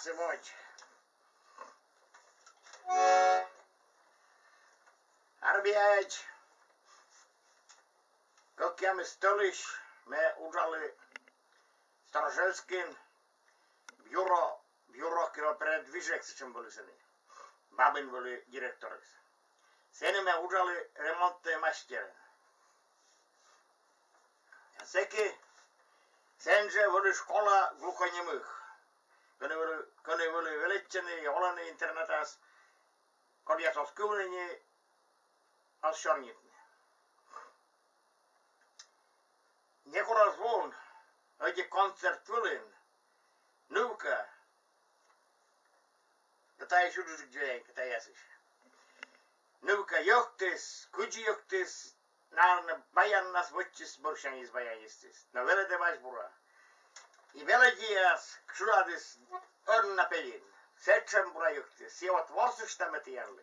сегодня. Арбиять. Как я мы столищ, мы ужали Старожельским бюро передвижек, чем были сени. Бабин были директоры. Сени мы ужали ремонтные мастеры. Всеки сенже были школа глухонемых. Кони были величины и оланы интернетас, kodjat od kuuleni, als šornitni. Nekoraz voon, õige kontsert võlin, nõuka, ta ei suudu džeeng, ta jäsis. Nõuka jõhtis, kudži jõhtis, naarne bajannas võttis boršanis bajanistist. No velede vaisbura. I veledias ksuladis õnna pelin. Seitsemän projekti. Sijoit varsistamme tielle.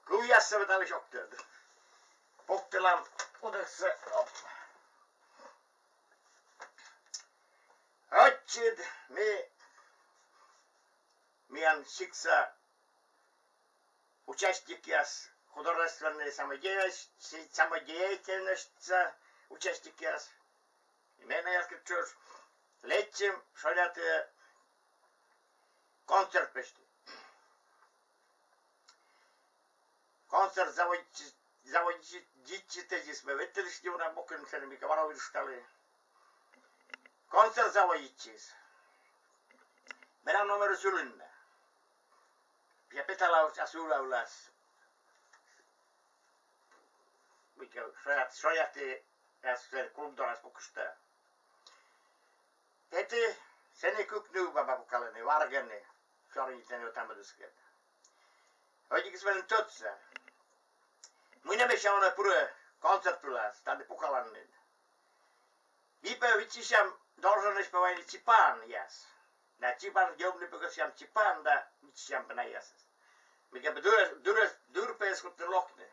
Kujassa oli shokkeet. Pottelan odessa op. Otsid meidän шикса участники художественной самодеятельности участники. Именно я скажу, летим шалят концерт пешти. Konser заводите мы ветелишки у нас боком с ними говорили стали. Konser заводите. Meidän numero sylynä. Ja petalaus asulaulas. Mikä sojatti tässä kulttuuras bokusta. Heti sen ei kuknuu babukalleni vargenne. Sorgiten jo tämmöisket. Oikein vähän totsa. Minä me sauna pure konserttulas tänne Pukalannin. Viipä vitsisam dorsanes pavaini Chipan jas. Na Chipan jobni pukasiam Chipan da vitsisam panayas. Mikä durpees kutte lokne.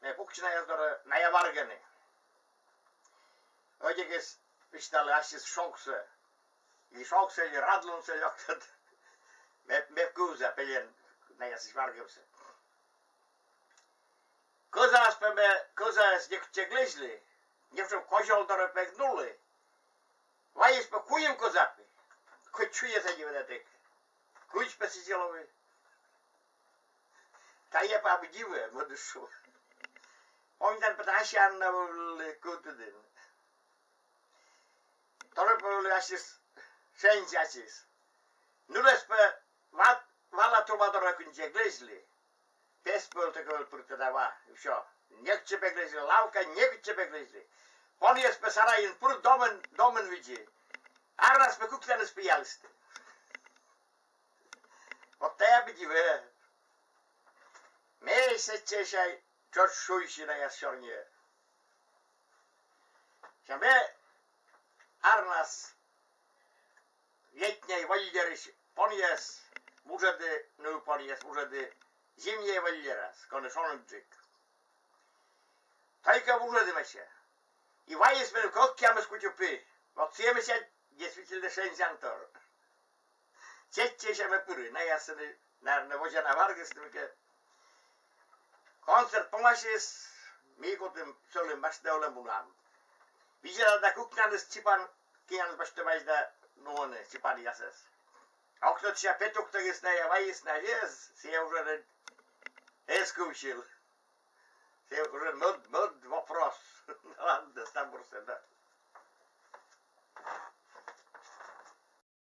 Me puksina jas dora naja vargane. Oikein pistalle asjes shokse. I shokse i radlunse joktat. Me kuusa pelien naja siis vargevse. Kozas niekcie gleźli, nie w kozioł do repek nulli. Wajesz po kujem kozapy, choć czuje za niewedatek. Kuć pesicielowy. Ta je pa abdziwe, moduszu. Pamiętam pytasian na kutudyn. To były asis, wszędzie asis. Nules pe wala trubadora kuncie gleźli. Pespol tego purtadawa, все. Niekcie begleźli, lawka niekcie begleźli. On jest pesarajen pur domen widzi. A raz pe kuktane spijalsty. Od te bidziwe. My se cieszaj, czocz szujsi na jasornie. Siambe arnas wietniej walderyś, on jest mużedy, no on jest mużedy. Zimnie walderas, konesonczyk. Tajka użydymy się. I wajśmy kokiamy skutupy. Odsiemy się действительно шензянтор. Ciecie się wypury. Na jasny, na wozie na wargę, koncert pomasie z migo tym solym baszdeolem bulam. Widziała da kuknany z cipan Kian başta da noone sipadiases. Auch čia petuktagisnai ja vaisnai jes, se уже eskuvšil. Se уже mod вопрос. Ладно, там просто да.